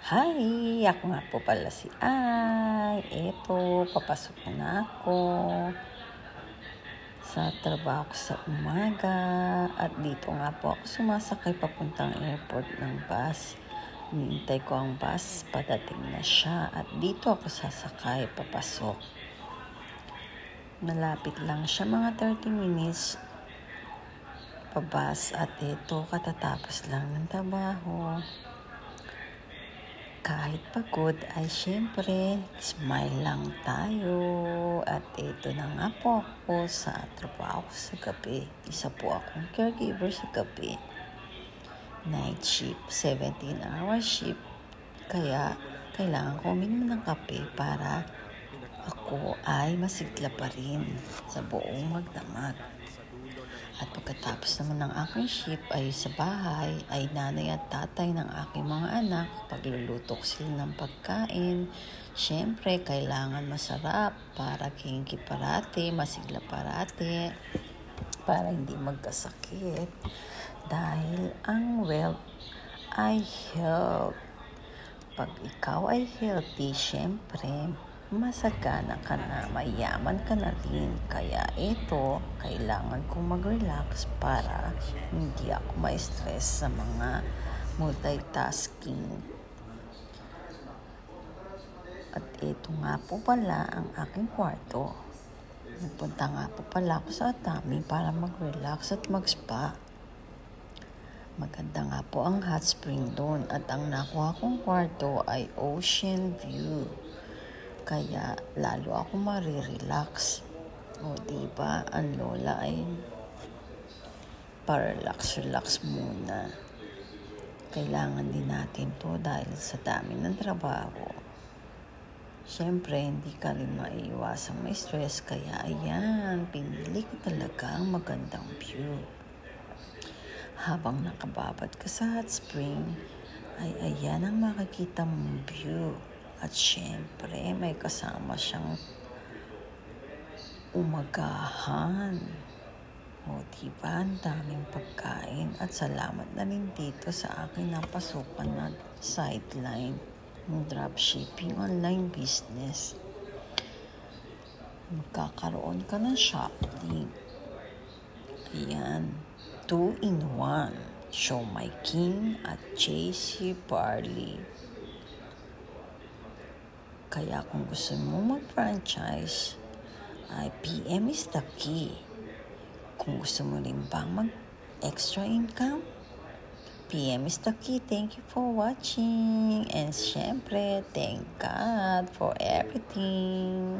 Hi! Ako nga po pala si Ai. Eto, papasok na ako sa trabaho ko sa umaga. At dito nga po ako sumasakay papuntang airport ng bus. Hinihintay ko ang bus, padating na siya. At dito ako sasakay, papasok. Malapit lang siya, mga 30 minutes pabus. At ito, katatapos lang ng trabaho. Kahit pagod ay syempre, smile lang tayo. At ito na nga po ako sa trabaho ko sa gabi. Isa po akong caregiver sa gabi. Night shift, 17-hour shift. Kaya kailangan ko uminom ng kape para ako ay masigla pa rin sa buong magdamag. At pagkatapos naman ng aking shift ay sa bahay ay nanay at tatay ng aking mga anak. Pagluluto ko sila ng pagkain. Siyempre, kailangan masarap para kinky parati, masigla parati, para hindi magkasakit. Dahil ang wealth ay health. Pag ikaw ay healthy, siyempre, masagana ka na, mayaman ka na rin. Kaya ito, kailangan kong mag-relax para hindi ako ma-stress sa mga multitasking. At ito nga po pala ang aking kwarto. Nagpunta nga po pala ako sa Atami para mag-relax at mag-spa. Maganda nga po ang hot spring doon at ang nakuha kong kwarto ay ocean view. Kaya lalo ako marirelax. O diba, ang lola ay para-relax muna. Kailangan din natin to dahil sa dami ng trabaho. Siyempre, hindi ka rin maiiwasang may stress. Kaya ayan, pinili ko talaga ang magandang view. Habang nakababad ka sa hot spring, ay ayan ang makikita mong view. At syempre, may kasama siyang umagahan. O diba, ang daming pagkain. At salamat na rin dito sa aking napasukan na sideline ng dropshipping online business. Magkakaroon ka ng shopping. Ayan, 2-in-1. Siomai King at Chasey Barley. Kaya kung gusto mo mag-franchise, ay PM is the key. Kung gusto mo rin bang mag-extra income, PM is the key. Thank you for watching. And syempre, thank God for everything.